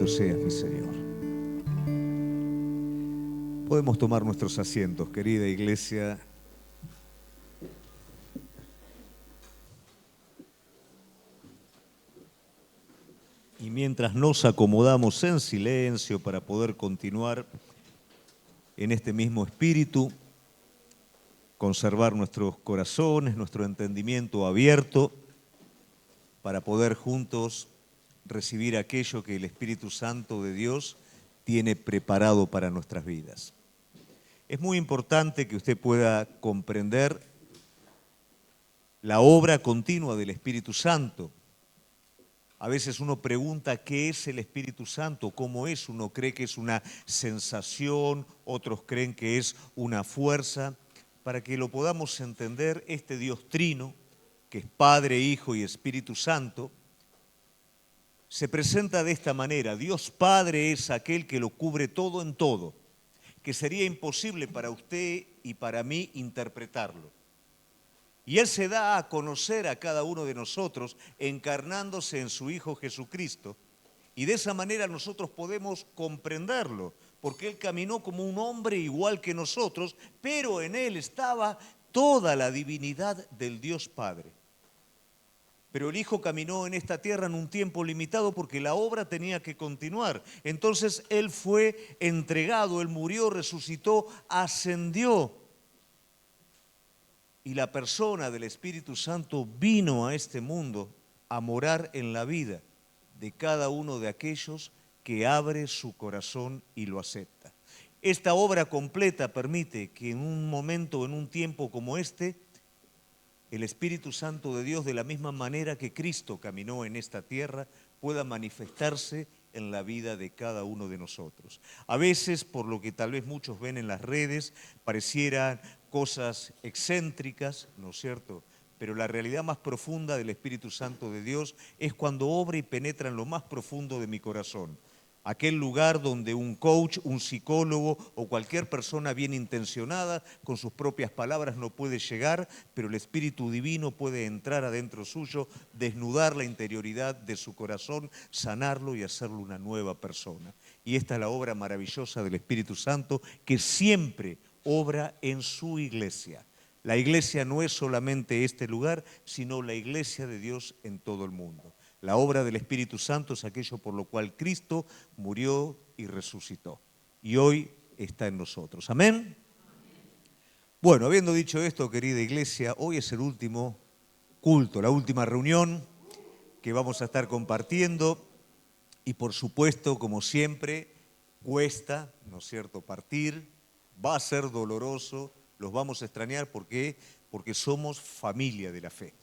Bendito seas, mi Señor. Podemos tomar nuestros asientos, querida iglesia. Y mientras nos acomodamos en silencio para poder continuar en este mismo espíritu, conservar nuestros corazones, nuestro entendimiento abierto, para poder juntos recibir aquello que el Espíritu Santo de Dios tiene preparado para nuestras vidas. Es muy importante que usted pueda comprender la obra continua del Espíritu Santo. A veces uno pregunta qué es el Espíritu Santo, cómo es, uno cree que es una sensación, otros creen que es una fuerza. Para que lo podamos entender, este Dios trino, que es Padre, Hijo y Espíritu Santo, se presenta de esta manera. Dios Padre es aquel que lo cubre todo en todo, que sería imposible para usted y para mí interpretarlo. Y Él se da a conocer a cada uno de nosotros encarnándose en su Hijo Jesucristo. Y de esa manera nosotros podemos comprenderlo, porque Él caminó como un hombre igual que nosotros, pero en Él estaba toda la divinidad del Dios Padre. Pero el Hijo caminó en esta tierra en un tiempo limitado porque la obra tenía que continuar. Entonces Él fue entregado, Él murió, resucitó, ascendió. Y la persona del Espíritu Santo vino a este mundo a morar en la vida de cada uno de aquellos que abre su corazón y lo acepta. Esta obra completa permite que en un momento, en un tiempo como este, el Espíritu Santo de Dios, de la misma manera que Cristo caminó en esta tierra, pueda manifestarse en la vida de cada uno de nosotros. A veces, por lo que tal vez muchos ven en las redes, parecieran cosas excéntricas, ¿no es cierto? Pero la realidad más profunda del Espíritu Santo de Dios es cuando obra y penetra en lo más profundo de mi corazón. Aquel lugar donde un coach, un psicólogo o cualquier persona bien intencionada con sus propias palabras no puede llegar, pero el Espíritu Divino puede entrar adentro suyo, desnudar la interioridad de su corazón, sanarlo y hacerlo una nueva persona. Y esta es la obra maravillosa del Espíritu Santo que siempre obra en su iglesia. La iglesia no es solamente este lugar, sino la iglesia de Dios en todo el mundo. La obra del Espíritu Santo es aquello por lo cual Cristo murió y resucitó. Y hoy está en nosotros. ¿Amén? Bueno, habiendo dicho esto, querida iglesia, hoy es el último culto, la última reunión que vamos a estar compartiendo. Y por supuesto, como siempre, cuesta, ¿no es cierto?, partir. Va a ser doloroso, los vamos a extrañar. ¿Por qué? Porque somos familia de la fe.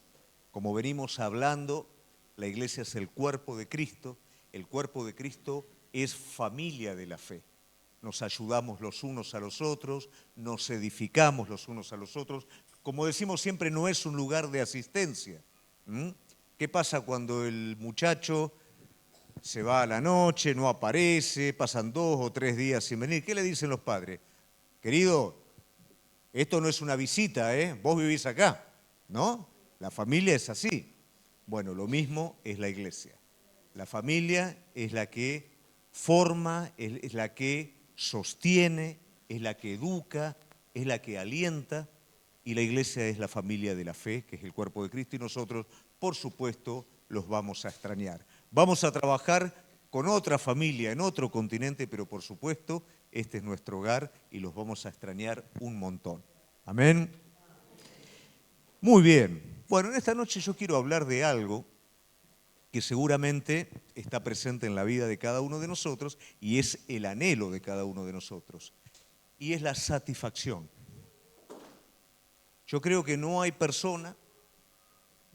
Como venimos hablando, la iglesia es el cuerpo de Cristo es familia de la fe. Nos ayudamos los unos a los otros, nos edificamos los unos a los otros. Como decimos siempre, no es un lugar de asistencia. ¿Qué pasa cuando el muchacho se va a la noche, no aparece, pasan 2 o 3 días sin venir? ¿Qué le dicen los padres? Querido, esto no es una visita, vos vivís acá, ¿no? La familia es así. Bueno, lo mismo es la iglesia. La familia es la que forma, es la que sostiene, es la que educa, es la que alienta, y la iglesia es la familia de la fe, que es el cuerpo de Cristo, y nosotros, por supuesto, los vamos a extrañar. Vamos a trabajar con otra familia en otro continente, pero por supuesto, este es nuestro hogar y los vamos a extrañar un montón. Amén. Muy bien. Bueno, en esta noche yo quiero hablar de algo que seguramente está presente en la vida de cada uno de nosotros y es el anhelo de cada uno de nosotros. Y es la satisfacción. Yo creo que no hay persona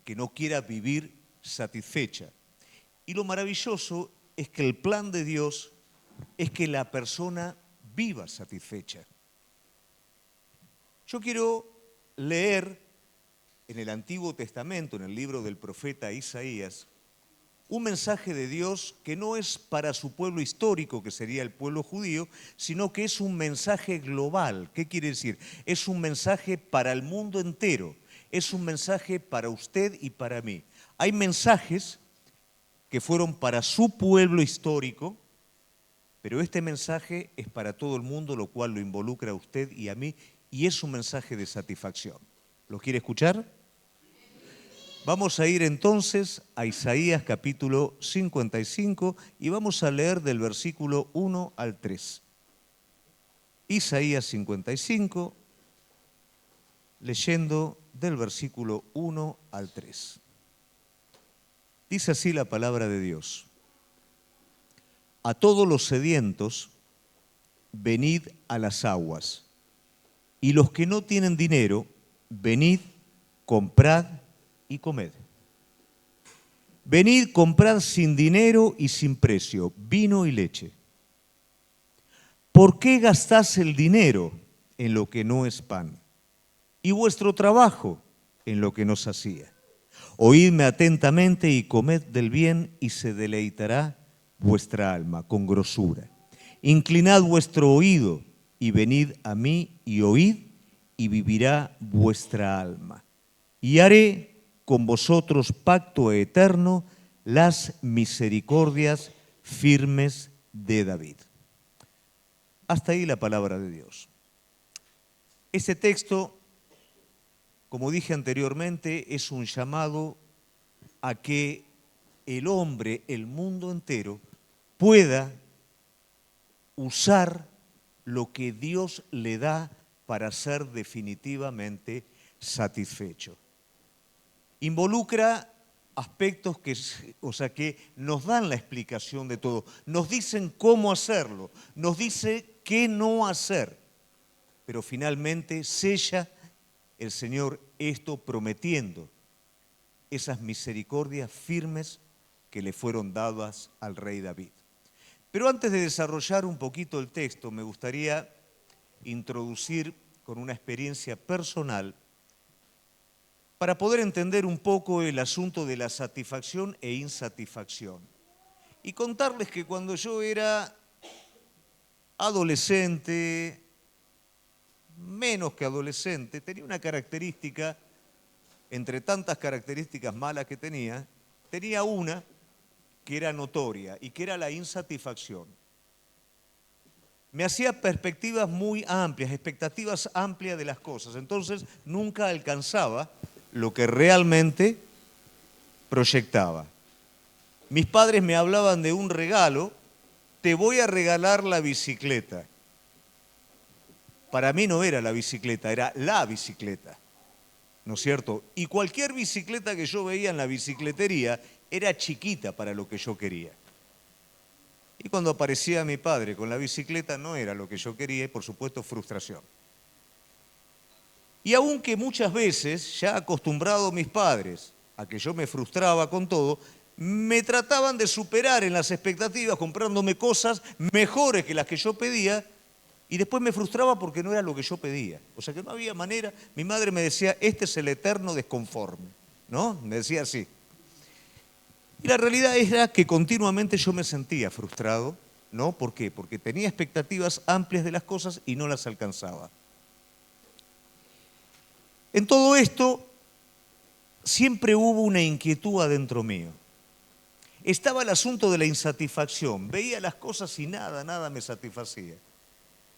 que no quiera vivir satisfecha. Y lo maravilloso es que el plan de Dios es que la persona viva satisfecha. Yo quiero leer en el Antiguo Testamento, en el libro del profeta Isaías, un mensaje de Dios que no es para su pueblo histórico, que sería el pueblo judío, sino que es un mensaje global. ¿Qué quiere decir? Es un mensaje para el mundo entero, es un mensaje para usted y para mí. Hay mensajes que fueron para su pueblo histórico Pero este mensaje es para todo el mundo, lo cual lo involucra a usted y a mí, y es un mensaje de satisfacción. ¿Lo quiere escuchar? Vamos a ir entonces a Isaías capítulo 55 y vamos a leer del versículo 1 al 3. Isaías 55, leyendo del versículo 1 al 3. Dice así la palabra de Dios. A todos los sedientos, venid a las aguas, y los que no tienen dinero, venid, comprad y comed. Venid, comprad sin dinero y sin precio, vino y leche. ¿Por qué gastás el dinero en lo que no es pan, y vuestro trabajo en lo que no sacía? Oídme atentamente y comed del bien, y se deleitará vuestra alma con grosura. Inclinad vuestro oído y venid a mí y oíd, y vivirá vuestra alma. Y haré con vosotros pacto eterno, las misericordias firmes de David. Hasta ahí la palabra de Dios. Este texto, como dije anteriormente, es un llamado a que el hombre, el mundo entero, pueda usar lo que Dios le da para ser definitivamente satisfecho. Involucra aspectos que nos dan la explicación de todo, nos dicen cómo hacerlo, nos dice qué no hacer, pero finalmente sella el Señor esto prometiendo esas misericordias firmes que le fueron dadas al rey David. Pero antes de desarrollar un poquito el texto, me gustaría introducir con una experiencia personal para poder entender un poco el asunto de la satisfacción e insatisfacción. Y contarles que cuando yo era adolescente, menos que adolescente, tenía una característica, entre tantas características malas que tenía una que era notoria y que era la insatisfacción. Me hacía perspectivas muy amplias, expectativas amplias de las cosas, entonces nunca alcanzaba lo que realmente proyectaba. Mis padres me hablaban de un regalo, te voy a regalar la bicicleta. Para mí no era la bicicleta, era la bicicleta, ¿no es cierto? Y cualquier bicicleta que yo veía en la bicicletería era chiquita para lo que yo quería. Y cuando aparecía mi padre con la bicicleta no era lo que yo quería y por supuesto frustración. Y aunque muchas veces, ya acostumbrado mis padres a que yo me frustraba con todo, me trataban de superar en las expectativas comprándome cosas mejores que las que yo pedía y después me frustraba porque no era lo que yo pedía. O sea que no había manera. Mi madre me decía, este es el eterno desconforme, ¿no? Me decía así. Y la realidad era que continuamente yo me sentía frustrado, ¿no? ¿Por qué? Porque tenía expectativas amplias de las cosas y no las alcanzaba. En todo esto, siempre hubo una inquietud adentro mío. Estaba el asunto de la insatisfacción. Veía las cosas y nada me satisfacía.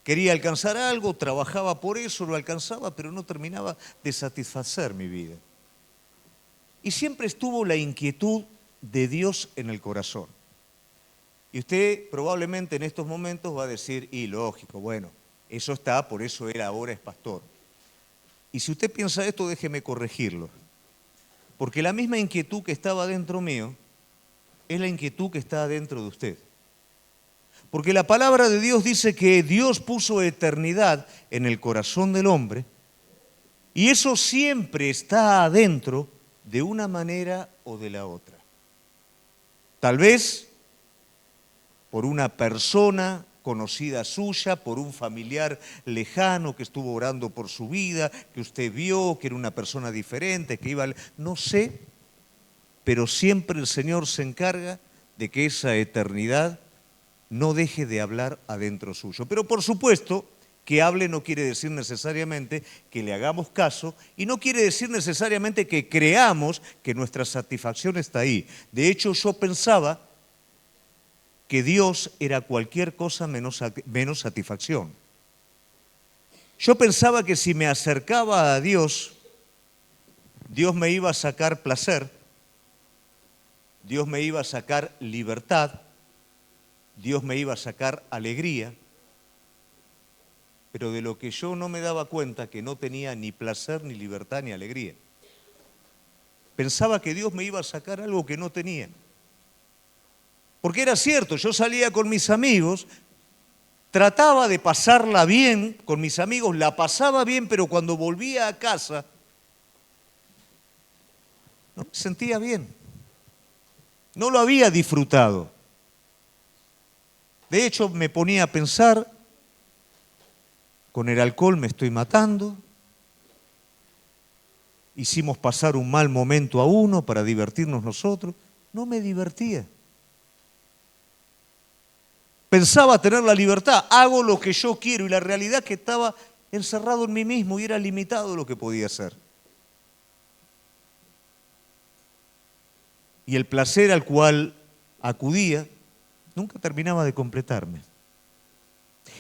Quería alcanzar algo, trabajaba por eso, lo alcanzaba, pero no terminaba de satisfacer mi vida. Y siempre estuvo la inquietud de Dios en el corazón. Y usted probablemente en estos momentos va a decir, y lógico, bueno, eso está, por eso él ahora es pastor. Y si usted piensa esto, déjeme corregirlo. Porque la misma inquietud que estaba dentro mío es la inquietud que está dentro de usted. Porque la palabra de Dios dice que Dios puso eternidad en el corazón del hombre y eso siempre está adentro de una manera o de la otra. Tal vez por una persona conocida suya, por un familiar lejano que estuvo orando por su vida, que usted vio, que era una persona diferente, que iba, no sé, pero siempre el Señor se encarga de que esa eternidad no deje de hablar adentro suyo. Pero por supuesto, que hable no quiere decir necesariamente que le hagamos caso y no quiere decir necesariamente que creamos que nuestra satisfacción está ahí. De hecho, yo pensaba que Dios era cualquier cosa menos satisfacción. Yo pensaba que si me acercaba a Dios, Dios me iba a sacar placer, Dios me iba a sacar libertad, Dios me iba a sacar alegría, pero de lo que yo no me daba cuenta que no tenía ni placer, ni libertad, ni alegría. Pensaba que Dios me iba a sacar algo que no tenía. Porque era cierto, yo salía con mis amigos, trataba de pasarla bien con mis amigos, la pasaba bien, pero cuando volvía a casa no me sentía bien. No lo había disfrutado. De hecho, me ponía a pensar, con el alcohol me estoy matando, hicimos pasar un mal momento a uno para divertirnos nosotros, no me divertía. Pensaba tener la libertad, hago lo que yo quiero, y la realidad es que estaba encerrado en mí mismo y era limitado lo que podía hacer. Y el placer al cual acudía nunca terminaba de completarme.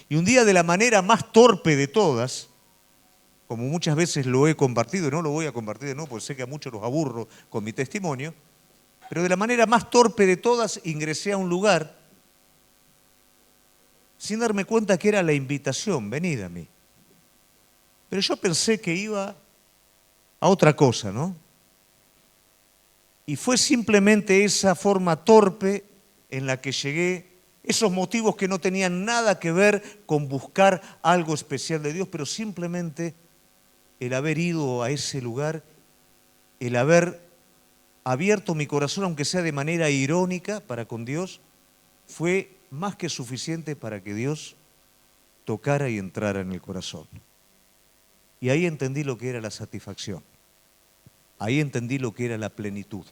Y un día, de la manera más torpe de todas, como muchas veces lo he compartido, y no lo voy a compartir de nuevo porque sé que a muchos los aburro con mi testimonio, pero de la manera más torpe de todas ingresé a un lugar sin darme cuenta que era la invitación, venid a mí. Pero yo pensé que iba a otra cosa, ¿no? Y fue simplemente esa forma torpe en la que llegué, esos motivos que no tenían nada que ver con buscar algo especial de Dios, pero simplemente el haber ido a ese lugar, el haber abierto mi corazón, aunque sea de manera irónica para con Dios, fue más que suficiente para que Dios tocara y entrara en el corazón. Y ahí entendí lo que era la satisfacción. Ahí entendí lo que era la plenitud.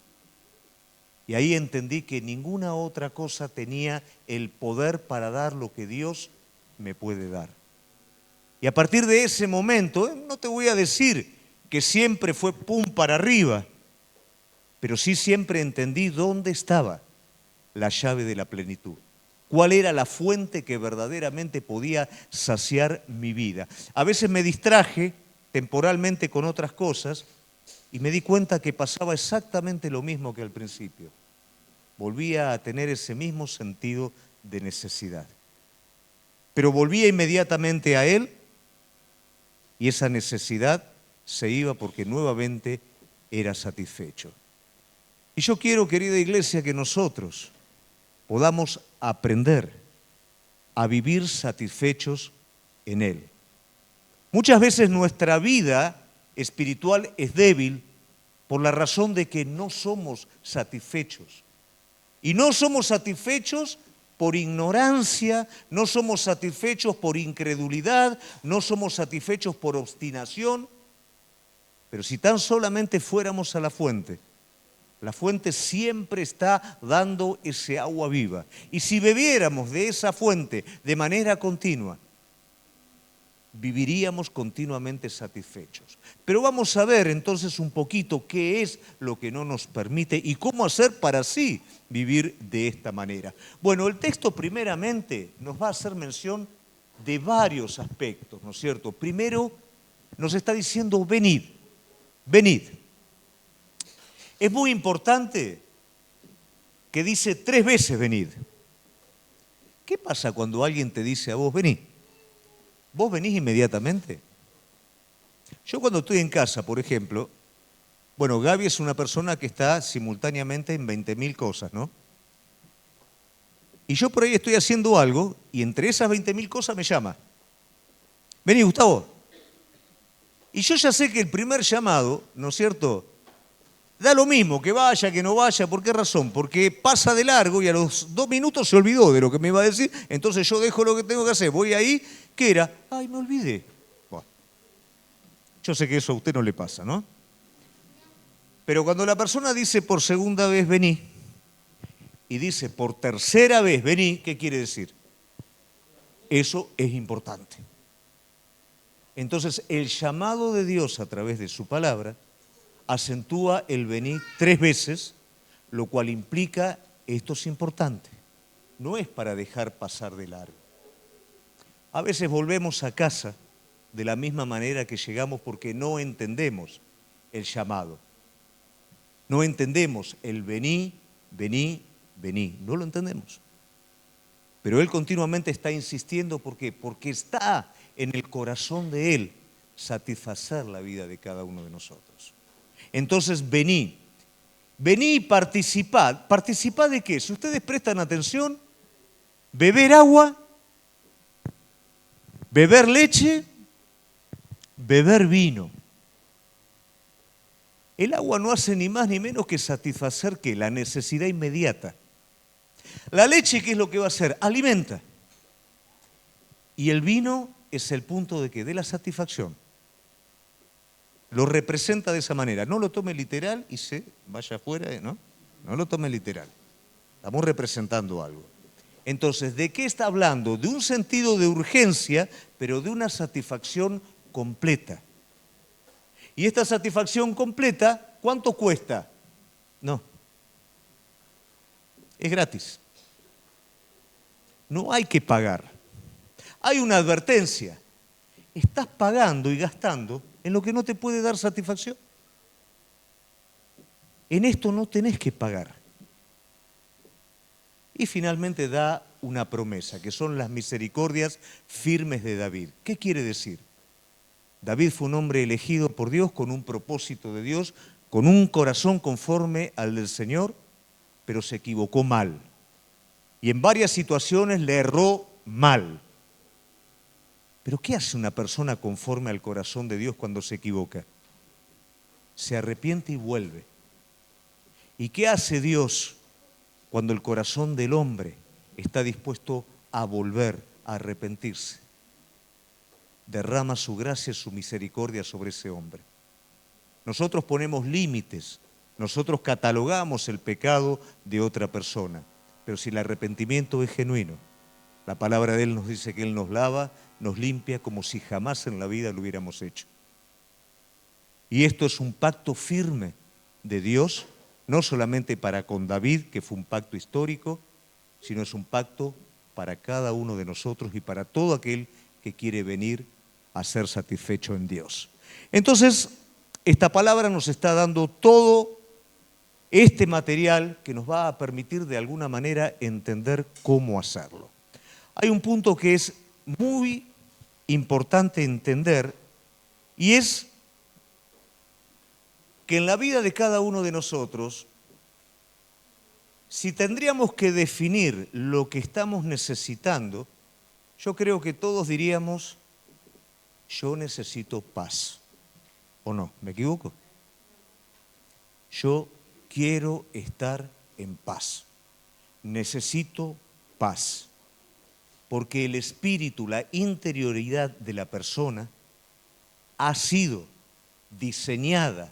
Y ahí entendí que ninguna otra cosa tenía el poder para dar lo que Dios me puede dar. Y a partir de ese momento, no te voy a decir que siempre fue pum para arriba, pero sí siempre entendí dónde estaba la llave de la plenitud. Cuál era la fuente que verdaderamente podía saciar mi vida. A veces me distraje temporalmente con otras cosas y me di cuenta que pasaba exactamente lo mismo que al principio. Volvía a tener ese mismo sentido de necesidad. Pero volvía inmediatamente a Él y esa necesidad se iba porque nuevamente era satisfecho. Y yo quiero, querida iglesia, que nosotros podamos aprender a vivir satisfechos en Él. Muchas veces nuestra vida espiritual es débil por la razón de que no somos satisfechos. Y no somos satisfechos por ignorancia, no somos satisfechos por incredulidad, no somos satisfechos por obstinación. Pero si tan solamente fuéramos a la fuente siempre está dando ese agua viva. Y si bebiéramos de esa fuente de manera continua, viviríamos continuamente satisfechos. Pero vamos a ver entonces un poquito qué es lo que no nos permite y cómo hacer para así vivir de esta manera. Bueno, el texto primeramente nos va a hacer mención de varios aspectos, ¿no es cierto? Primero nos está diciendo venid, venid. Es muy importante que dice 3 veces venid. ¿Qué pasa cuando alguien te dice a vos venid? ¿Vos venís inmediatamente? Yo cuando estoy en casa, por ejemplo, bueno, Gaby es una persona que está simultáneamente en 20.000 cosas, ¿no? Y yo por ahí estoy haciendo algo y entre esas 20.000 cosas me llama. Vení, Gustavo. Y yo ya sé que el primer llamado, ¿no es cierto?, da lo mismo, que vaya, que no vaya. ¿Por qué razón? Porque pasa de largo y a los 2 minutos se olvidó de lo que me iba a decir. Entonces yo dejo lo que tengo que hacer. Voy ahí, ¿qué era? Ay, me olvidé. Bueno, yo sé que eso a usted no le pasa, ¿no? Pero cuando la persona dice por segunda vez vení y dice por tercera vez vení, ¿qué quiere decir? Eso es importante. Entonces el llamado de Dios a través de su palabra acentúa el venir 3 veces, lo cual implica esto es importante. no es para dejar pasar de largo. A veces volvemos a casa de la misma manera que llegamos porque no entendemos el llamado. No entendemos el vení, vení, vení. No lo entendemos. Pero Él continuamente está insistiendo. ¿Por qué? Porque está en el corazón de Él satisfacer la vida de cada uno de nosotros. Entonces, vení. Vení y participad. ¿Participad de qué? Si ustedes prestan atención, beber agua, beber leche, beber vino. El agua no hace ni más ni menos que satisfacer ¿qué? La necesidad inmediata. La leche, ¿qué es lo que va a hacer? Alimenta. Y el vino es el punto de ¿qué? De la satisfacción. Lo representa de esa manera. No lo tome literal y se vaya afuera, ¿no? No lo tome literal. Estamos representando algo. Entonces, ¿de qué está hablando? De un sentido de urgencia, pero de una satisfacción completa. Y esta satisfacción completa, ¿cuánto cuesta? No. Es gratis. No hay que pagar. Hay una advertencia. Estás pagando y gastando en lo que no te puede dar satisfacción. En esto no tenés que pagar. Y finalmente da una promesa, que son las misericordias firmes de David. ¿Qué quiere decir? David fue un hombre elegido por Dios con un propósito de Dios, con un corazón conforme al del Señor, pero se equivocó mal. Y en varias situaciones le erró mal. Pero ¿qué hace una persona conforme al corazón de Dios cuando se equivoca? Se arrepiente y vuelve. ¿Y qué hace Dios cuando el corazón del hombre está dispuesto a volver, a arrepentirse? Derrama su gracia y su misericordia sobre ese hombre. Nosotros ponemos límites, nosotros catalogamos el pecado de otra persona, pero si el arrepentimiento es genuino, la palabra de Él nos dice que Él nos lava, nos limpia como si jamás en la vida lo hubiéramos hecho. Y esto es un pacto firme de Dios, no solamente para con David, que fue un pacto histórico, sino es un pacto para cada uno de nosotros y para todo aquel que quiere venir a ser satisfecho en Dios. Entonces, esta palabra nos está dando todo este material que nos va a permitir de alguna manera entender cómo hacerlo. Hay un punto que es muy importante entender y es que en la vida de cada uno de nosotros, si tendríamos que definir lo que estamos necesitando, yo creo que todos diríamos: yo necesito paz. ¿O no? ¿Me equivoco? Yo quiero estar en paz. Necesito paz. Porque el espíritu, la interioridad de la persona ha sido diseñada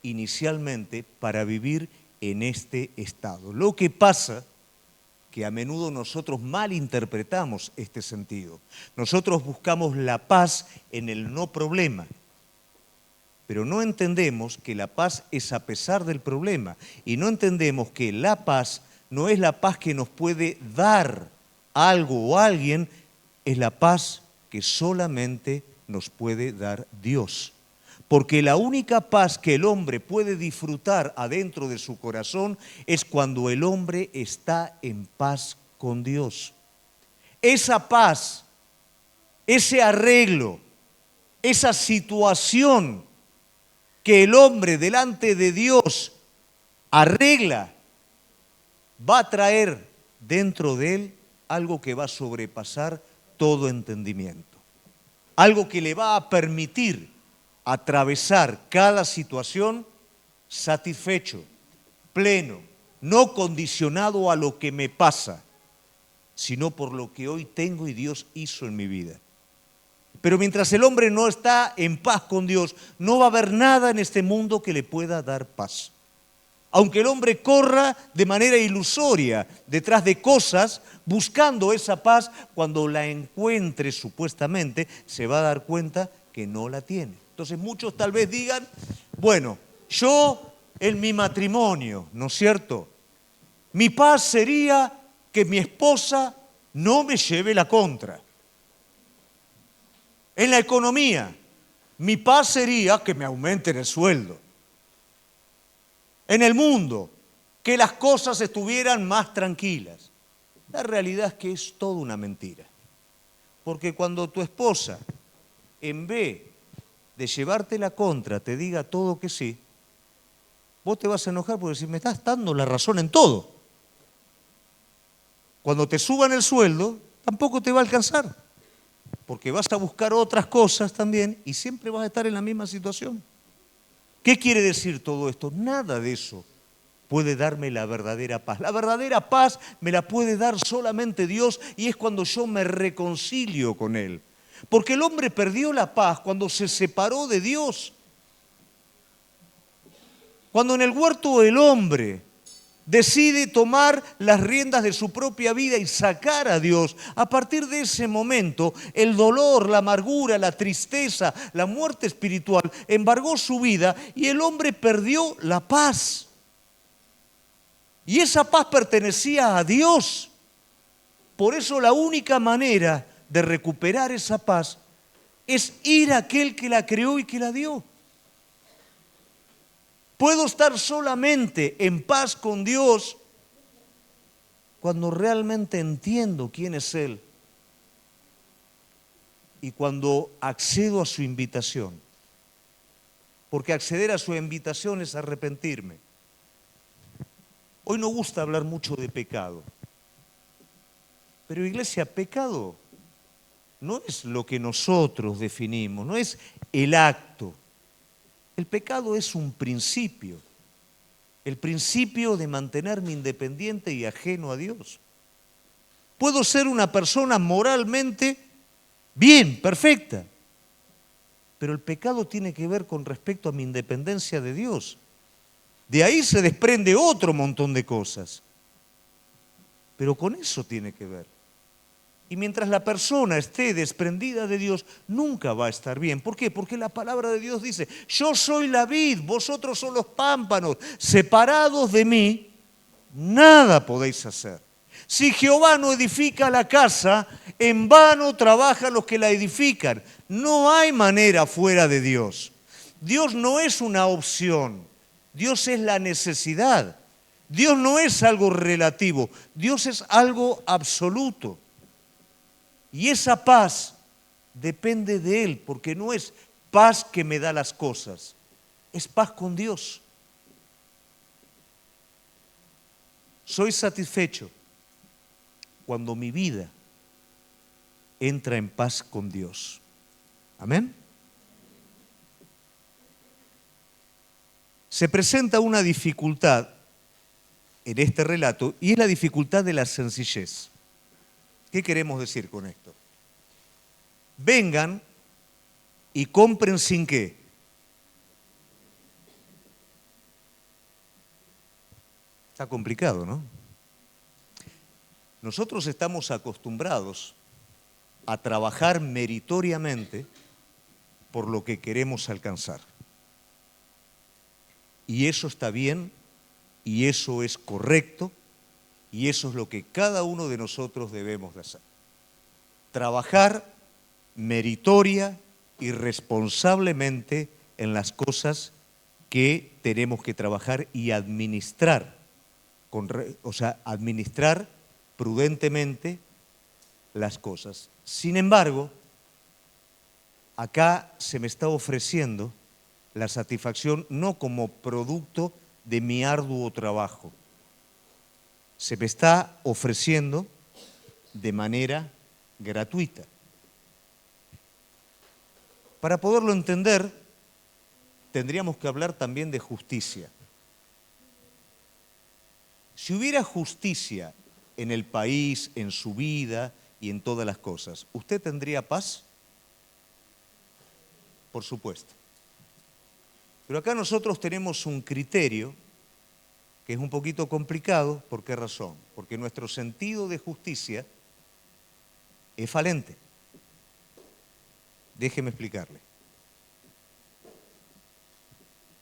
inicialmente para vivir en este estado. Lo que pasa que a menudo nosotros malinterpretamos este sentido. Nosotros buscamos la paz en el no problema, pero no entendemos que la paz es a pesar del problema y no entendemos que la paz no es la paz que nos puede dar algo o alguien, es la paz que solamente nos puede dar Dios. Porque la única paz que el hombre puede disfrutar adentro de su corazón es cuando el hombre está en paz con Dios. Esa paz, ese arreglo, esa situación que el hombre delante de Dios arregla, va a traer dentro de él algo que va a sobrepasar todo entendimiento. Algo que le va a permitir atravesar cada situación satisfecho, pleno, no condicionado a lo que me pasa, sino por lo que hoy tengo y Dios hizo en mi vida. Pero mientras el hombre no está en paz con Dios, no va a haber nada en este mundo que le pueda dar paz. Aunque el hombre corra de manera ilusoria detrás de cosas, buscando esa paz, cuando la encuentre supuestamente, se va a dar cuenta que no la tiene. Entonces muchos tal vez digan: bueno, yo en mi matrimonio, ¿no es cierto? Mi paz sería que mi esposa no me lleve la contra. En la economía, mi paz sería que me aumenten el sueldo. En el mundo, que las cosas estuvieran más tranquilas. La realidad es que es toda una mentira. Porque cuando tu esposa, en vez de llevarte la contra, te diga todo que sí, vos te vas a enojar porque si me estás dando la razón en todo. Cuando te suban el sueldo, tampoco te va a alcanzar. Porque vas a buscar otras cosas también y siempre vas a estar en la misma situación. ¿Qué quiere decir todo esto? Nada de eso puede darme la verdadera paz. La verdadera paz me la puede dar solamente Dios y es cuando yo me reconcilio con Él. Porque el hombre perdió la paz cuando se separó de Dios. Cuando en el huerto el hombre decide tomar las riendas de su propia vida y sacar a Dios, a partir de ese momento el dolor, la amargura, la tristeza, la muerte espiritual embargó su vida y el hombre perdió la paz. Y esa paz pertenecía a Dios. Por eso la única manera de recuperar esa paz es ir a aquel que la creó y que la dio. Puedo estar solamente en paz con Dios cuando realmente entiendo quién es Él y cuando accedo a su invitación. Porque acceder a su invitación es arrepentirme. Hoy no gusta hablar mucho de pecado. Pero iglesia, pecado no es lo que nosotros definimos, no es el acto. El pecado es un principio, el principio de mantenerme independiente y ajeno a Dios. Puedo ser una persona moralmente bien, perfecta, pero el pecado tiene que ver con respecto a mi independencia de Dios. De ahí se desprende otro montón de cosas, pero con eso tiene que ver. Y mientras la persona esté desprendida de Dios, nunca va a estar bien. ¿Por qué? Porque la palabra de Dios dice, yo soy la vid, vosotros son los pámpanos, separados de mí, nada podéis hacer. Si Jehová no edifica la casa, en vano trabajan los que la edifican. No hay manera fuera de Dios. Dios no es una opción, Dios es la necesidad. Dios no es algo relativo, Dios es algo absoluto. Y esa paz depende de Él, porque no es paz que me da las cosas, es paz con Dios. Soy satisfecho cuando mi vida entra en paz con Dios. Amén. Se presenta una dificultad en este relato y es la dificultad de la sencillez. ¿Qué queremos decir con esto? Vengan y compren sin qué. Está complicado, ¿no? Nosotros estamos acostumbrados a trabajar meritoriamente por lo que queremos alcanzar. Y eso está bien, y eso es correcto, y eso es lo que cada uno de nosotros debemos de hacer. Trabajar meritoria y responsablemente en las cosas que tenemos que trabajar y administrar, administrar prudentemente las cosas. Sin embargo, acá se me está ofreciendo la satisfacción no como producto de mi arduo trabajo, se me está ofreciendo de manera gratuita. Para poderlo entender, tendríamos que hablar también de justicia. Si hubiera justicia en el país, en su vida y en todas las cosas, ¿usted tendría paz? Por supuesto. Pero acá nosotros tenemos un criterio que es un poquito complicado. ¿Por qué razón? Porque nuestro sentido de justicia es falente. Déjeme explicarle.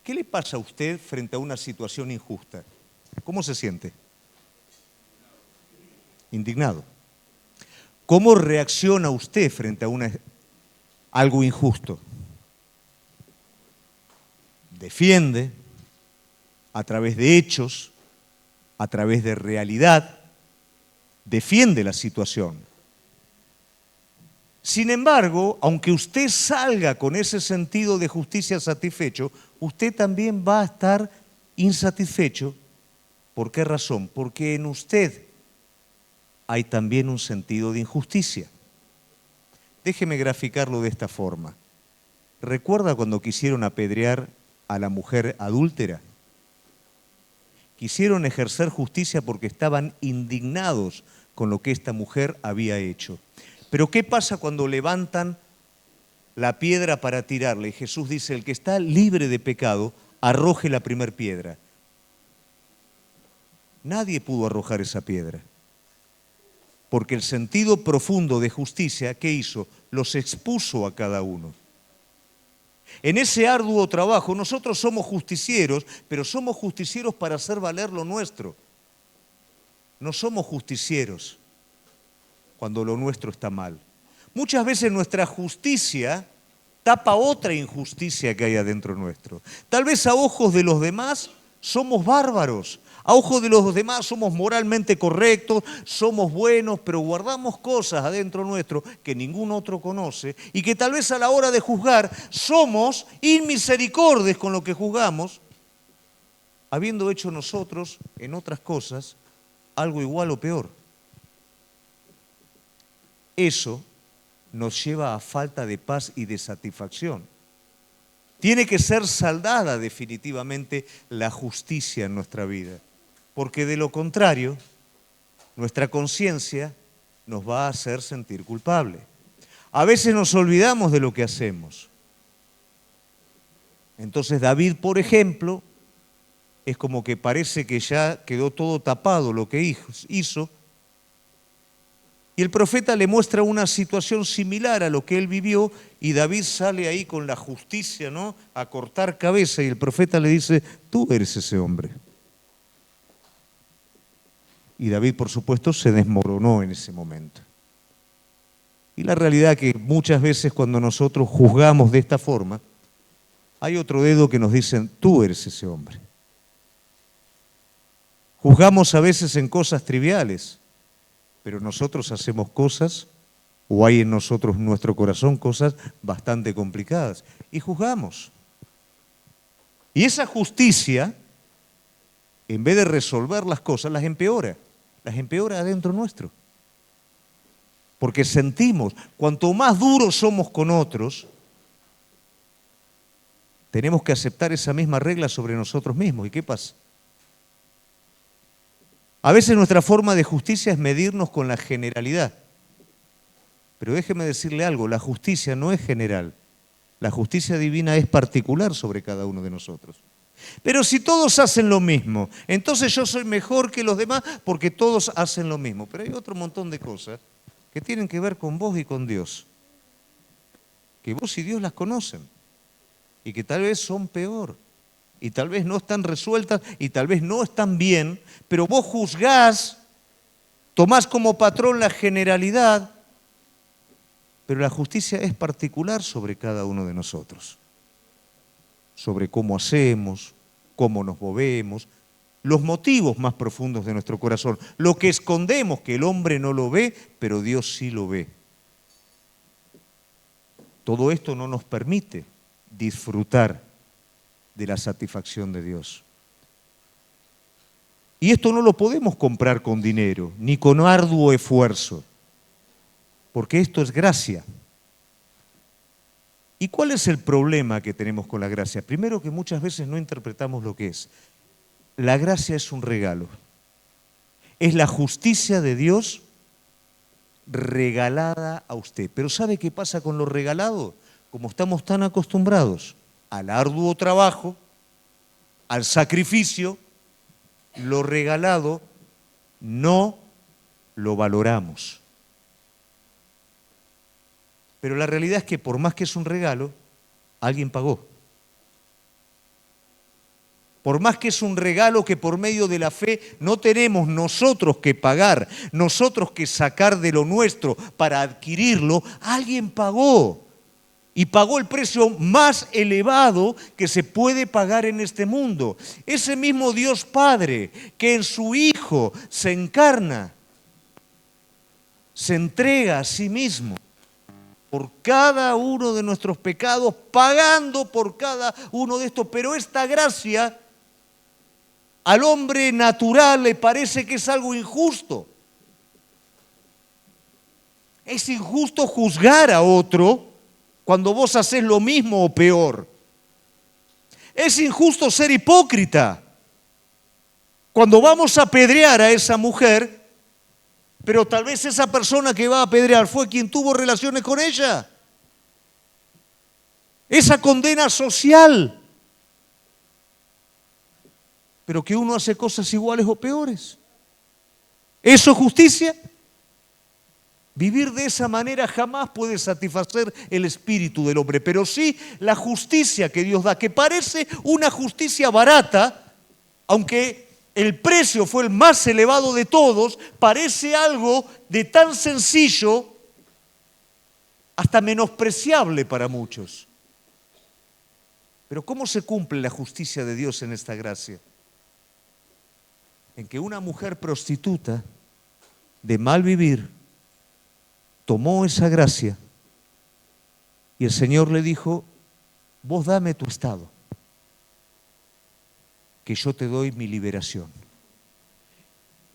¿Qué le pasa a usted frente a una situación injusta? ¿Cómo se siente? indignado. ¿Cómo reacciona usted frente a algo injusto? Defiende a través de hechos, a través de realidad, defiende la situación. Sin embargo, aunque usted salga con ese sentido de justicia satisfecho, usted también va a estar insatisfecho. ¿Por qué razón? Porque en usted hay también un sentido de injusticia. Déjeme graficarlo de esta forma. ¿Recuerda cuando quisieron apedrear a la mujer adúltera? Quisieron ejercer justicia porque estaban indignados con lo que esta mujer había hecho. Pero ¿qué pasa cuando levantan la piedra para tirarle? Y Jesús dice, el que está libre de pecado, arroje la primer piedra. Nadie pudo arrojar esa piedra. Porque el sentido profundo de justicia, ¿qué hizo? Los expuso a cada uno. En ese arduo trabajo nosotros somos justicieros, pero somos justicieros para hacer valer lo nuestro. No somos justicieros cuando lo nuestro está mal. Muchas veces nuestra justicia tapa otra injusticia que hay adentro nuestro. Tal vez a ojos de los demás somos bárbaros, a ojos de los demás somos moralmente correctos, somos buenos, pero guardamos cosas adentro nuestro que ningún otro conoce y que tal vez a la hora de juzgar somos inmisericordios con lo que juzgamos, habiendo hecho nosotros en otras cosas algo igual o peor. Eso nos lleva a falta de paz y de satisfacción. Tiene que ser saldada definitivamente la justicia en nuestra vida, porque de lo contrario, nuestra conciencia nos va a hacer sentir culpable. A veces nos olvidamos de lo que hacemos. Entonces David, por ejemplo, es como que parece que ya quedó todo tapado lo que hizo, y el profeta le muestra una situación similar a lo que él vivió y David sale ahí con la justicia, ¿no?, a cortar cabeza y el profeta le dice, tú eres ese hombre. Y David, por supuesto, se desmoronó en ese momento. Y la realidad es que muchas veces cuando nosotros juzgamos de esta forma, hay otro dedo que nos dice, tú eres ese hombre. Juzgamos a veces en cosas triviales, pero nosotros hacemos cosas, o hay en nosotros, en nuestro corazón, cosas bastante complicadas. Y juzgamos. Y esa justicia, en vez de resolver las cosas, las empeora adentro nuestro. Porque sentimos, cuanto más duros somos con otros, tenemos que aceptar esa misma regla sobre nosotros mismos. ¿Y qué pasa? A veces nuestra forma de justicia es medirnos con la generalidad. Pero déjeme decirle algo, la justicia no es general. La justicia divina es particular sobre cada uno de nosotros. Pero si todos hacen lo mismo, entonces yo soy mejor que los demás porque todos hacen lo mismo. Pero hay otro montón de cosas que tienen que ver con vos y con Dios. Que vos y Dios las conocen. Y que tal vez son peor. Y tal vez no están resueltas y tal vez no están bien, pero vos juzgás, tomás como patrón la generalidad, pero la justicia es particular sobre cada uno de nosotros. Sobre cómo hacemos, cómo nos movemos, los motivos más profundos de nuestro corazón, lo que escondemos que el hombre no lo ve, pero Dios sí lo ve. Todo esto no nos permite disfrutar de la satisfacción de Dios. Y esto no lo podemos comprar con dinero, ni con arduo esfuerzo, porque esto es gracia. ¿Y cuál es el problema que tenemos con la gracia? Primero, que muchas veces no interpretamos lo que es. La gracia es un regalo. Es la justicia de Dios regalada a usted. Pero ¿sabe qué pasa con lo regalado? Como estamos tan acostumbrados al arduo trabajo, al sacrificio, lo regalado no lo valoramos. Pero la realidad es que por más que es un regalo, alguien pagó. Por más que es un regalo que por medio de la fe no tenemos nosotros que pagar, nosotros que sacar de lo nuestro para adquirirlo, alguien pagó. Y pagó el precio más elevado que se puede pagar en este mundo. Ese mismo Dios Padre que en su Hijo se encarna, se entrega a sí mismo por cada uno de nuestros pecados, pagando por cada uno de estos. Pero esta gracia al hombre natural le parece que es algo injusto. Es injusto juzgar a otro cuando vos haces lo mismo o peor. Es injusto ser hipócrita cuando vamos a apedrear a esa mujer, pero tal vez esa persona que va a apedrear fue quien tuvo relaciones con ella. Esa condena social. Pero que uno hace cosas iguales o peores. ¿Eso es justicia? Vivir de esa manera jamás puede satisfacer el espíritu del hombre, pero sí la justicia que Dios da, que parece una justicia barata, aunque el precio fue el más elevado de todos, parece algo de tan sencillo hasta menospreciable para muchos. Pero ¿cómo se cumple la justicia de Dios en esta gracia? En que una mujer prostituta de mal vivir tomó esa gracia y el Señor le dijo: vos dame tu estado, que yo te doy mi liberación.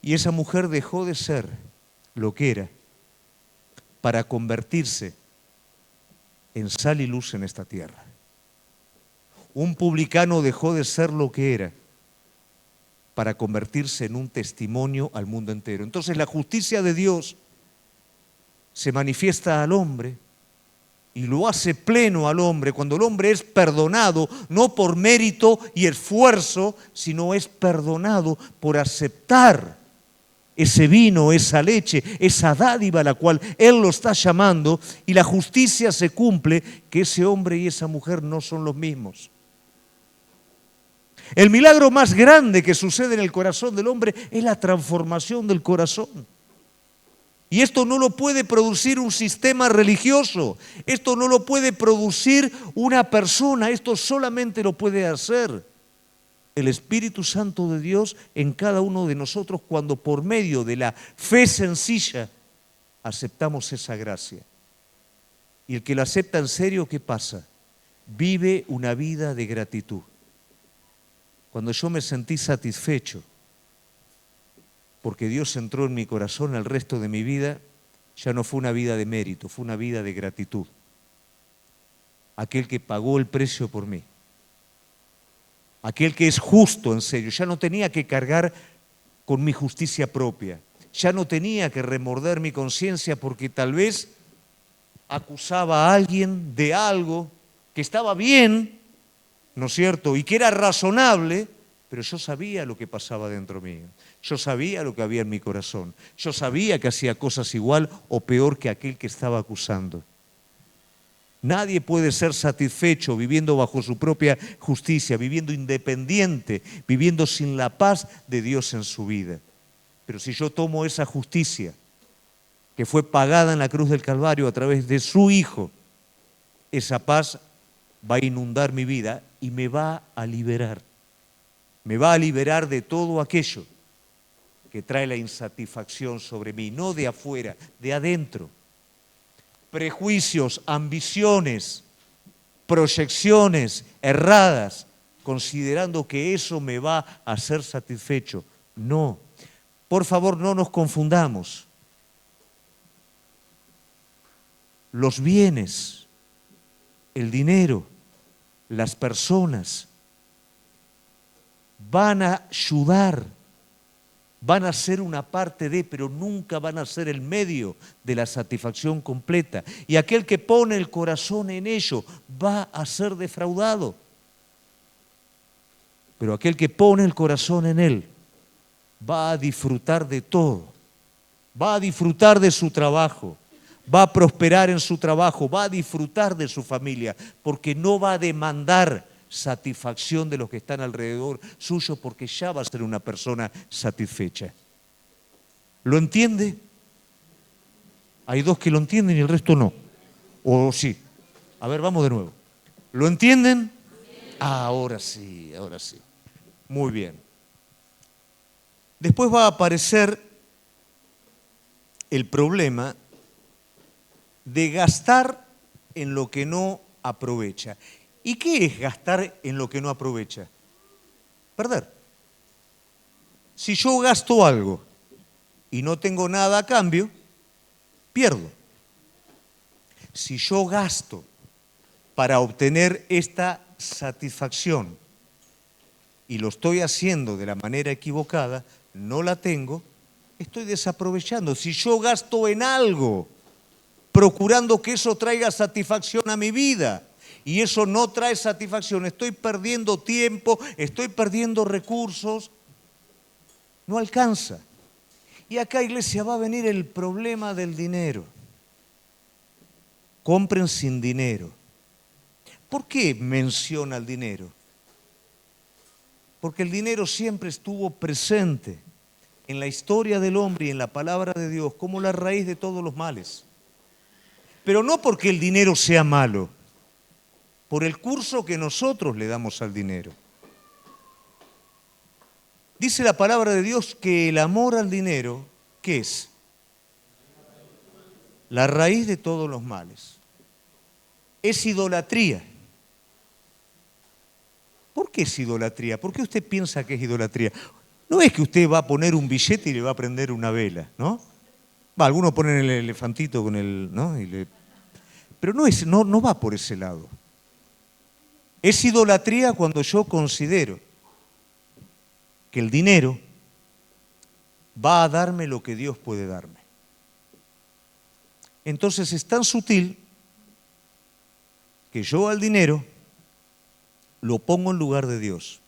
Y esa mujer dejó de ser lo que era para convertirse en sal y luz en esta tierra. Un publicano dejó de ser lo que era para convertirse en un testimonio al mundo entero. Entonces la justicia de Dios se manifiesta al hombre y lo hace pleno al hombre cuando el hombre es perdonado, no por mérito y esfuerzo, sino es perdonado por aceptar ese vino, esa leche, esa dádiva a la cual Él lo está llamando, y la justicia se cumple, que ese hombre y esa mujer no son los mismos. El milagro más grande que sucede en el corazón del hombre es la transformación del corazón. Y esto no lo puede producir un sistema religioso, esto no lo puede producir una persona, esto solamente lo puede hacer el Espíritu Santo de Dios en cada uno de nosotros cuando por medio de la fe sencilla aceptamos esa gracia. Y el que lo acepta en serio, ¿qué pasa? Vive una vida de gratitud. Cuando yo me sentí satisfecho porque Dios entró en mi corazón, el resto de mi vida ya no fue una vida de mérito, fue una vida de gratitud. Aquel que pagó el precio por mí, aquel que es justo en serio, ya no tenía que cargar con mi justicia propia, ya no tenía que remorder mi conciencia porque tal vez acusaba a alguien de algo que estaba bien, ¿no es cierto? Y que era razonable, pero yo sabía lo que pasaba dentro mío. Yo sabía lo que había en mi corazón. Yo sabía que hacía cosas igual o peor que aquel que estaba acusando. Nadie puede ser satisfecho viviendo bajo su propia justicia, viviendo independiente, viviendo sin la paz de Dios en su vida. Pero si yo tomo esa justicia que fue pagada en la cruz del Calvario a través de su Hijo, esa paz va a inundar mi vida y me va a liberar. Me va a liberar de todo aquello que trae la insatisfacción sobre mí, no de afuera, de adentro. Prejuicios, ambiciones, proyecciones erradas, considerando que eso me va a hacer satisfecho. No, por favor, no nos confundamos. Los bienes, el dinero, las personas van a ayudar, van a ser una parte de, pero nunca van a ser el medio de la satisfacción completa. Y aquel que pone el corazón en ello va a ser defraudado. Pero aquel que pone el corazón en Él va a disfrutar de todo. Va a disfrutar de su trabajo, va a prosperar en su trabajo, va a disfrutar de su familia, porque no va a demandar satisfacción de los que están alrededor suyo, porque ya va a ser una persona satisfecha. ¿Lo entiende? Hay dos que lo entienden y el resto no. ¿O sí? A ver, vamos de nuevo. ¿Lo entienden? Ah, ahora sí, ahora sí. Muy bien. Después va a aparecer el problema de gastar en lo que no aprovecha. ¿Y qué es gastar en lo que no aprovecha? Perder. Si yo gasto algo y no tengo nada a cambio, pierdo. Si yo gasto para obtener esta satisfacción y lo estoy haciendo de la manera equivocada, no la tengo, estoy desaprovechando. Si yo gasto en algo procurando que eso traiga satisfacción a mi vida y eso no trae satisfacción, estoy perdiendo tiempo, estoy perdiendo recursos, no alcanza. Y acá, iglesia, va a venir el problema del dinero. Compren sin dinero. ¿Por qué menciona el dinero? Porque el dinero siempre estuvo presente en la historia del hombre y en la palabra de Dios como la raíz de todos los males. Pero no porque el dinero sea malo, por el curso que nosotros le damos al dinero. Dice la palabra de Dios que el amor al dinero, ¿qué es? La raíz de todos los males. Es idolatría. ¿Por qué es idolatría? ¿Por qué usted piensa que es idolatría? No es que usted va a poner un billete y le va a prender una vela, ¿no? Algunos ponen el elefantito con el, ¿no? Pero no va por ese lado. Es idolatría cuando yo considero que el dinero va a darme lo que Dios puede darme. Entonces es tan sutil que yo al dinero lo pongo en lugar de Dios.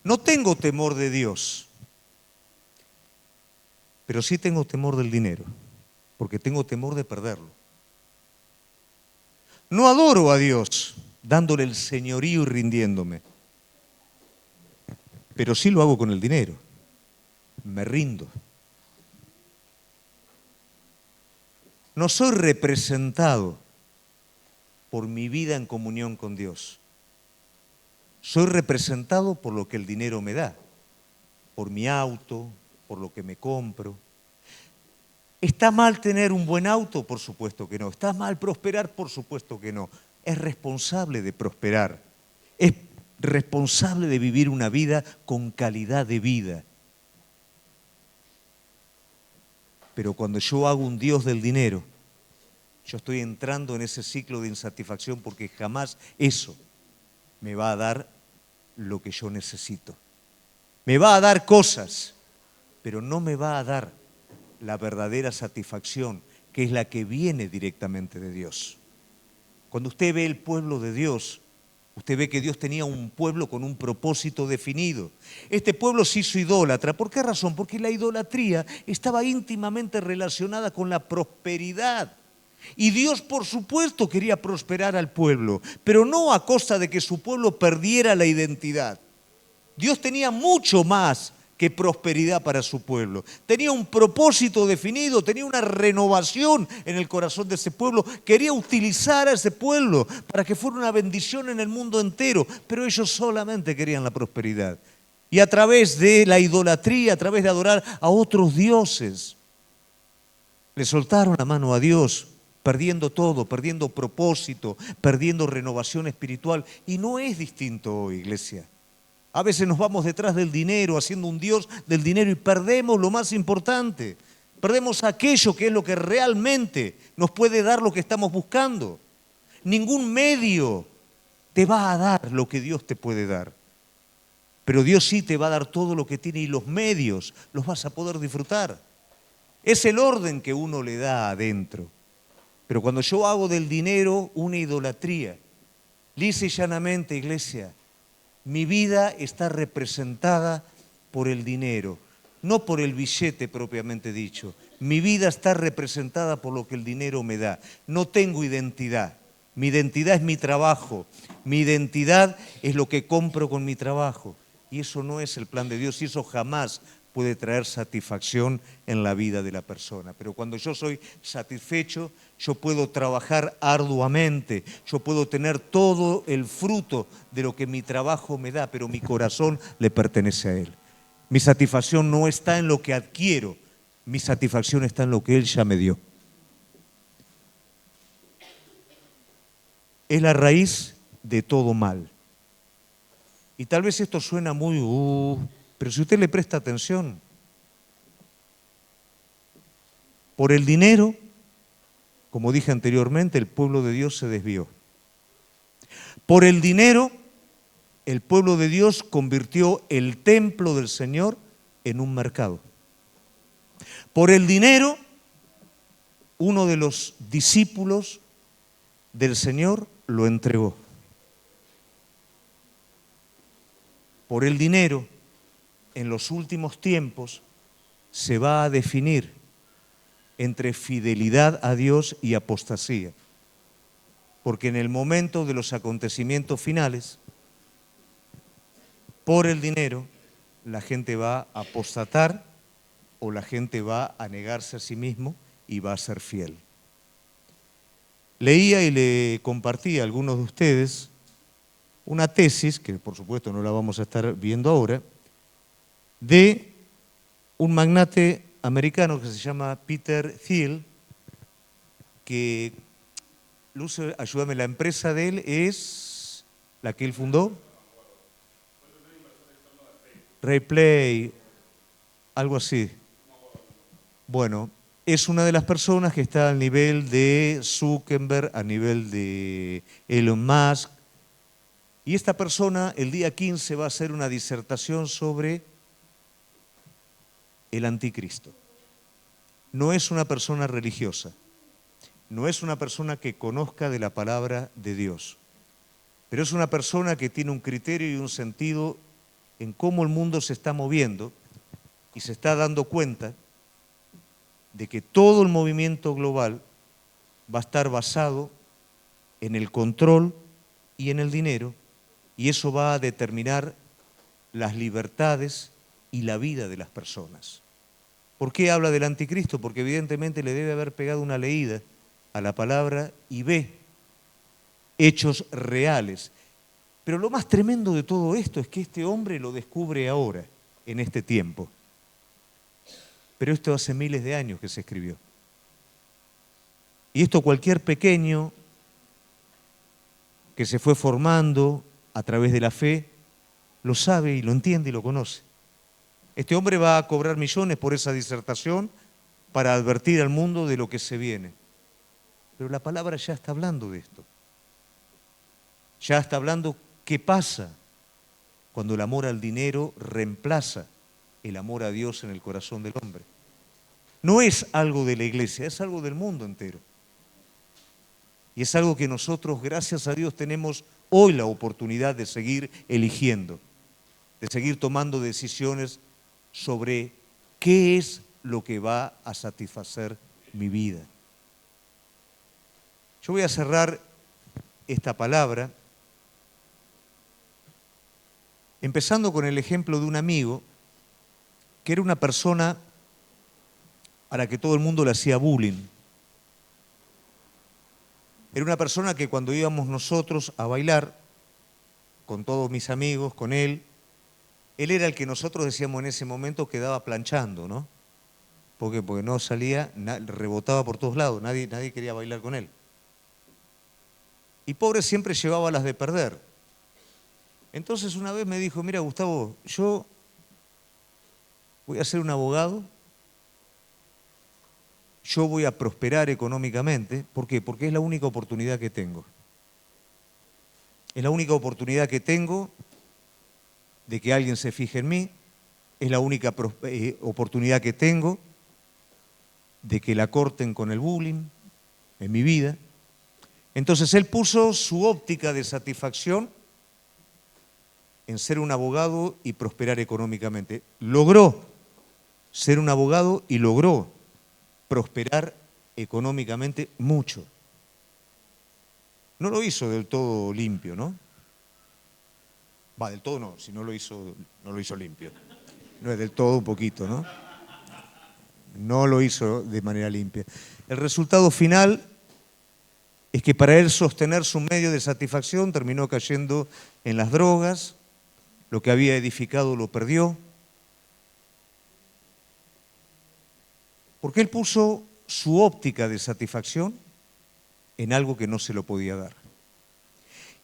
No tengo temor de Dios, pero sí tengo temor del dinero, porque tengo temor de perderlo. No adoro a Dios dándole el señorío y rindiéndome, pero sí lo hago con el dinero. Me rindo. No soy representado por mi vida en comunión con Dios. Soy representado por lo que el dinero me da, por mi auto, por lo que me compro. ¿Está mal tener un buen auto? Por supuesto que no. ¿Está mal prosperar? Por supuesto que no. Es responsable de prosperar. Es responsable de vivir una vida con calidad de vida. Pero cuando yo hago un Dios del dinero, yo estoy entrando en ese ciclo de insatisfacción porque jamás eso me va a dar lo que yo necesito. Me va a dar cosas, pero no me va a dar la verdadera satisfacción, que es la que viene directamente de Dios. Cuando usted ve el pueblo de Dios, usted ve que Dios tenía un pueblo con un propósito definido. Este pueblo se hizo idólatra. ¿Por qué razón? Porque la idolatría estaba íntimamente relacionada con la prosperidad. Y Dios, por supuesto, quería prosperar al pueblo, pero no a costa de que su pueblo perdiera la identidad. Dios tenía mucho más que prosperidad para su pueblo. Tenía un propósito definido, tenía una renovación en el corazón de ese pueblo. Quería utilizar a ese pueblo para que fuera una bendición en el mundo entero, pero ellos solamente querían la prosperidad. Y a través de la idolatría, a través de adorar a otros dioses, le soltaron la mano a Dios, perdiendo todo, perdiendo propósito, perdiendo renovación espiritual. Y no es distinto hoy, iglesia. A veces nos vamos detrás del dinero, haciendo un Dios del dinero y perdemos lo más importante. Perdemos aquello que es lo que realmente nos puede dar lo que estamos buscando. Ningún medio te va a dar lo que Dios te puede dar. Pero Dios sí te va a dar todo lo que tiene y los medios los vas a poder disfrutar. Es el orden que uno le da adentro. Pero cuando yo hago del dinero una idolatría, lisa y llanamente, iglesia, mi vida está representada por el dinero, no por el billete propiamente dicho. Mi vida está representada por lo que el dinero me da. No tengo identidad. Mi identidad es mi trabajo. Mi identidad es lo que compro con mi trabajo. Y eso no es el plan de Dios y eso jamás puede traer satisfacción en la vida de la persona. Pero cuando yo soy satisfecho, yo puedo trabajar arduamente, yo puedo tener todo el fruto de lo que mi trabajo me da, pero mi corazón le pertenece a Él. Mi satisfacción no está en lo que adquiero, mi satisfacción está en lo que Él ya me dio. Es la raíz de todo mal. Y tal vez esto suena muy, pero si usted le presta atención, por el dinero, como dije anteriormente, el pueblo de Dios se desvió. Por el dinero, el pueblo de Dios convirtió el templo del Señor en un mercado. Por el dinero, uno de los discípulos del Señor lo entregó. Por el dinero, en los últimos tiempos, se va a definir entre fidelidad a Dios y apostasía. Porque en el momento de los acontecimientos finales, por el dinero, la gente va a apostatar o la gente va a negarse a sí mismo y va a ser fiel. Leía y le compartí a algunos de ustedes una tesis, que por supuesto no la vamos a estar viendo ahora, de un magnate americano que se llama Peter Thiel, que, Luce, ayúdame, la empresa de él es la que él fundó. Replay, algo así. Bueno, es una de las personas que está al nivel de Zuckerberg, a nivel de Elon Musk. Y esta persona el día 15 va a hacer una disertación sobre el anticristo. No es una persona religiosa, no es una persona que conozca de la palabra de Dios, pero es una persona que tiene un criterio y un sentido en cómo el mundo se está moviendo y se está dando cuenta de que todo el movimiento global va a estar basado en el control y en el dinero, y eso va a determinar las libertades y la vida de las personas. ¿Por qué habla del anticristo? Porque evidentemente le debe haber pegado una leída a la palabra y ve hechos reales. Pero lo más tremendo de todo esto es que este hombre lo descubre ahora, en este tiempo. Pero esto hace miles de años que se escribió. Y esto cualquier pequeño que se fue formando a través de la fe, lo sabe y lo entiende y lo conoce. Este hombre va a cobrar millones por esa disertación para advertir al mundo de lo que se viene. Pero la palabra ya está hablando de esto. Ya está hablando qué pasa cuando el amor al dinero reemplaza el amor a Dios en el corazón del hombre. No es algo de la iglesia, es algo del mundo entero. Y es algo que nosotros, gracias a Dios, tenemos hoy la oportunidad de seguir eligiendo, de seguir tomando decisiones sobre qué es lo que va a satisfacer mi vida. Yo voy a cerrar esta palabra empezando con el ejemplo de un amigo que era una persona a la que todo el mundo le hacía bullying. Era una persona que cuando íbamos nosotros a bailar, con todos mis amigos, con él era el que nosotros decíamos en ese momento quedaba planchando, ¿no? ¿Por qué? Porque no salía, rebotaba por todos lados, nadie quería bailar con él. Y pobre siempre llevaba las de perder. Entonces una vez me dijo, mira Gustavo, yo voy a ser un abogado, yo voy a prosperar económicamente. ¿Por qué? Porque es la única oportunidad que tengo. Es la única oportunidad que tengo de que alguien se fije en mí, es la única oportunidad que tengo de que la corten con el bullying en mi vida. Entonces él puso su óptica de satisfacción en ser un abogado y prosperar económicamente. Logró ser un abogado y logró prosperar económicamente mucho. No lo hizo del todo limpio, ¿no? Va, del todo no, si no lo hizo, no lo hizo limpio. No es del todo, un poquito, ¿no? No lo hizo de manera limpia. El resultado final es que para él sostener su medio de satisfacción terminó cayendo en las drogas, lo que había edificado lo perdió, porque él puso su óptica de satisfacción en algo que no se lo podía dar.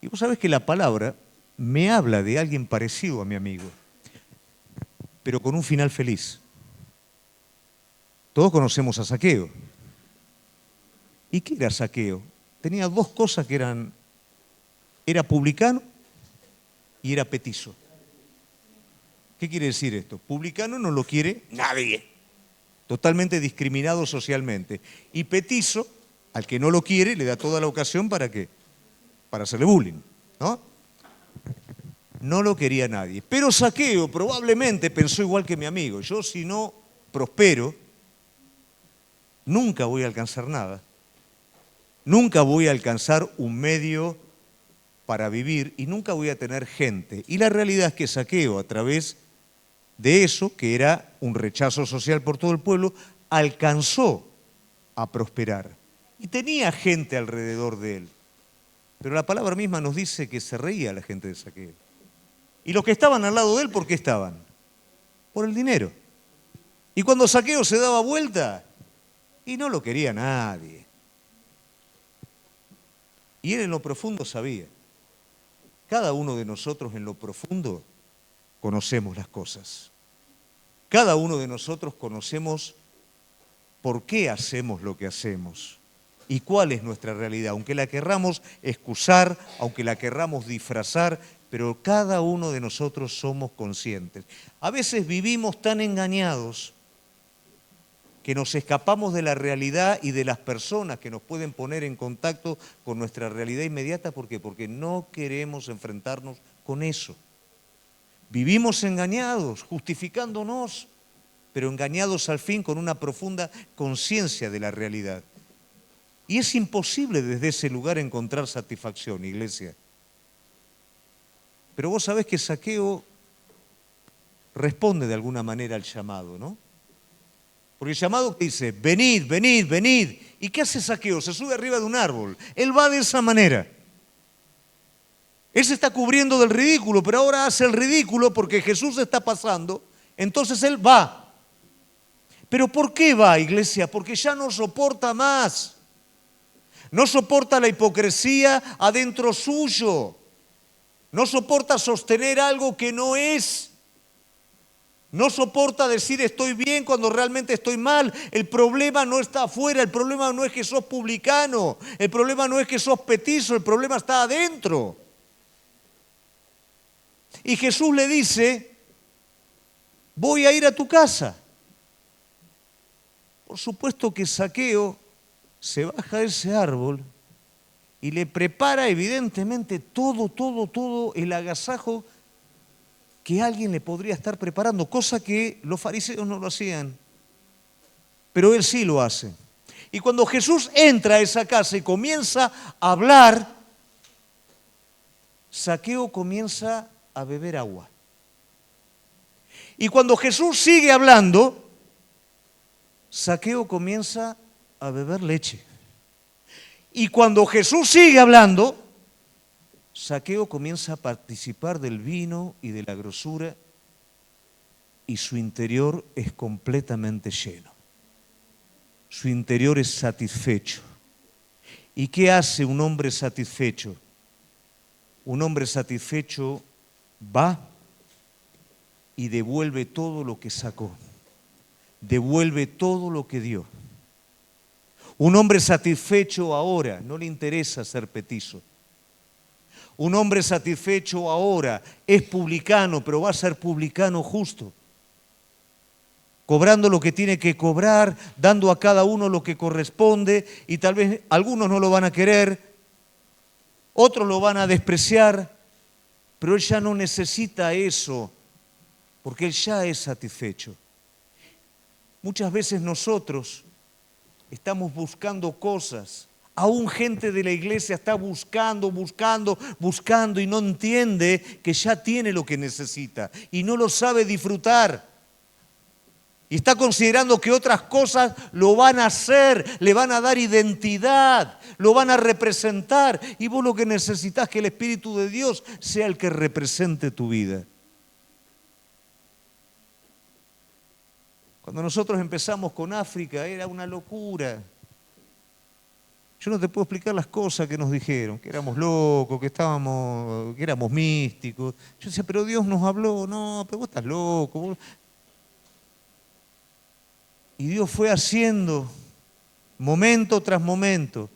Y vos sabés que la palabra me habla de alguien parecido a mi amigo, pero con un final feliz. Todos conocemos a Zaqueo. ¿Y qué era Zaqueo? Tenía dos cosas que era publicano y era petizo. ¿Qué quiere decir esto? Publicano no lo quiere nadie, totalmente discriminado socialmente. Y petizo, al que no lo quiere, le da toda la ocasión para hacerle bullying, ¿no? No lo quería nadie. Pero Zaqueo probablemente pensó igual que mi amigo. Yo, si no prospero, nunca voy a alcanzar nada. Nunca voy a alcanzar un medio para vivir y nunca voy a tener gente. Y la realidad es que Zaqueo, a través de eso, que era un rechazo social por todo el pueblo, alcanzó a prosperar. Y tenía gente alrededor de él. Pero la palabra misma nos dice que se reía la gente de Zaqueo. Y los que estaban al lado de él, ¿por qué estaban? Por el dinero. Y cuando Zaqueo se daba vuelta, y no lo quería nadie. Y él en lo profundo sabía. Cada uno de nosotros en lo profundo conocemos las cosas. Cada uno de nosotros conocemos por qué hacemos lo que hacemos y cuál es nuestra realidad, aunque la querramos excusar, aunque la querramos disfrazar, pero cada uno de nosotros somos conscientes. A veces vivimos tan engañados que nos escapamos de la realidad y de las personas que nos pueden poner en contacto con nuestra realidad inmediata. ¿Por qué? Porque no queremos enfrentarnos con eso. Vivimos engañados, justificándonos, pero engañados al fin con una profunda conciencia de la realidad. Y es imposible desde ese lugar encontrar satisfacción, iglesia. Pero vos sabés que Zaqueo responde de alguna manera al llamado, ¿no? Porque el llamado dice, venid, venid, venid. ¿Y qué hace Zaqueo? Se sube arriba de un árbol. Él va de esa manera. Él se está cubriendo del ridículo, pero ahora hace el ridículo porque Jesús está pasando. Entonces él va. ¿Pero por qué va, iglesia? Porque ya no soporta más. No soporta la hipocresía adentro suyo. No soporta sostener algo que no es. No soporta decir estoy bien cuando realmente estoy mal. El problema no está afuera, el problema no es que sos publicano, el problema no es que sos petizo, el problema está adentro. Y Jesús le dice, voy a ir a tu casa. Por supuesto que Zaqueo se baja de ese árbol y le prepara evidentemente todo el agasajo que alguien le podría estar preparando, cosa que los fariseos no lo hacían, pero él sí lo hace. Y cuando Jesús entra a esa casa y comienza a hablar, Zaqueo comienza a beber agua. Y cuando Jesús sigue hablando, Zaqueo comienza a beber leche. Y cuando Jesús sigue hablando, Zaqueo comienza a participar del vino y de la grosura y su interior es completamente lleno. Su interior es satisfecho. ¿Y qué hace un hombre satisfecho? Un hombre satisfecho va y devuelve todo lo que sacó, devuelve todo lo que dio. Un hombre satisfecho ahora no le interesa ser petizo. Un hombre satisfecho ahora es publicano, pero va a ser publicano justo. Cobrando lo que tiene que cobrar, dando a cada uno lo que corresponde y tal vez algunos no lo van a querer, otros lo van a despreciar, pero él ya no necesita eso, porque él ya es satisfecho. Muchas veces nosotros estamos buscando cosas Aún gente de la iglesia está buscando y no entiende que ya tiene lo que necesita y no lo sabe disfrutar. Y está considerando que otras cosas lo van a hacer, le van a dar identidad, lo van a representar. Y vos lo que necesitas es que el Espíritu de Dios sea el que represente tu vida. Cuando nosotros empezamos con África era una locura. Yo no te puedo explicar las cosas que nos dijeron, que éramos locos, que éramos místicos. Yo decía, pero Dios nos habló. No, pero vos estás loco. Y Dios fue haciendo, momento tras momento,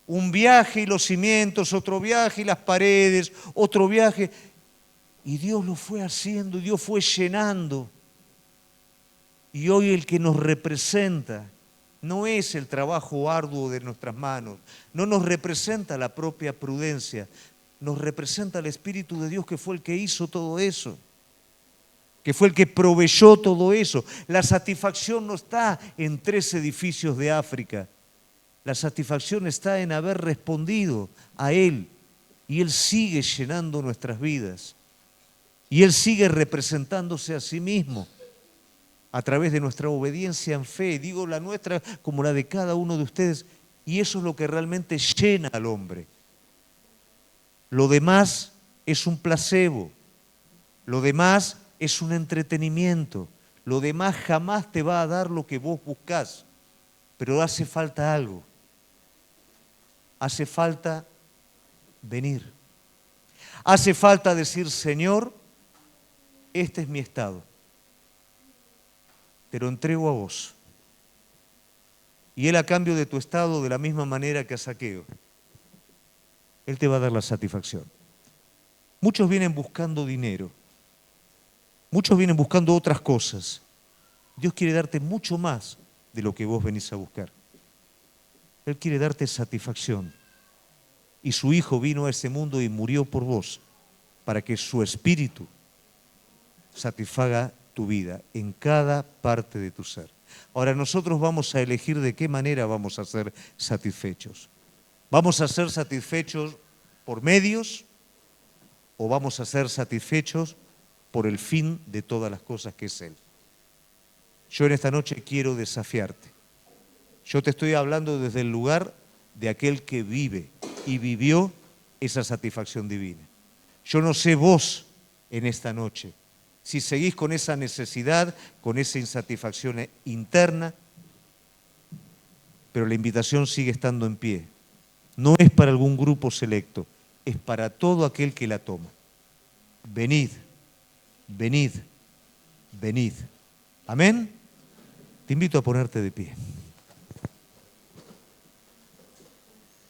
un viaje y los cimientos, otro viaje y las paredes, otro viaje. Y Dios lo fue haciendo, Dios fue llenando. Y hoy el que nos representa no es el trabajo arduo de nuestras manos, no nos representa la propia prudencia, nos representa el Espíritu de Dios que fue el que hizo todo eso, que fue el que proveyó todo eso. La satisfacción no está en 3 edificios de África, la satisfacción está en haber respondido a Él y Él sigue llenando nuestras vidas y Él sigue representándose a sí mismo a través de nuestra obediencia en fe, digo la nuestra como la de cada uno de ustedes, y eso es lo que realmente llena al hombre. Lo demás es un placebo, lo demás es un entretenimiento, lo demás jamás te va a dar lo que vos buscás, pero hace falta algo, hace falta venir, hace falta decir, Señor, este es mi estado. Te lo entrego a vos. Y Él a cambio de tu estado, de la misma manera que a Zaqueo, Él te va a dar la satisfacción. Muchos vienen buscando dinero, muchos vienen buscando otras cosas. Dios quiere darte mucho más de lo que vos venís a buscar. Él quiere darte satisfacción. Y su Hijo vino a ese mundo y murió por vos, para que su Espíritu satisfaga tu vida en cada parte de tu ser. Ahora nosotros vamos a elegir de qué manera vamos a ser satisfechos. ¿Vamos a ser satisfechos por medios o vamos a ser satisfechos por el fin de todas las cosas que es Él? Yo en esta noche quiero desafiarte. Yo te estoy hablando desde el lugar de aquel que vive y vivió esa satisfacción divina. Yo no sé vos en esta noche si seguís con esa necesidad, con esa insatisfacción interna, pero la invitación sigue estando en pie. No es para algún grupo selecto, es para todo aquel que la toma. Venid, venid, venid. Amén. Te invito a ponerte de pie.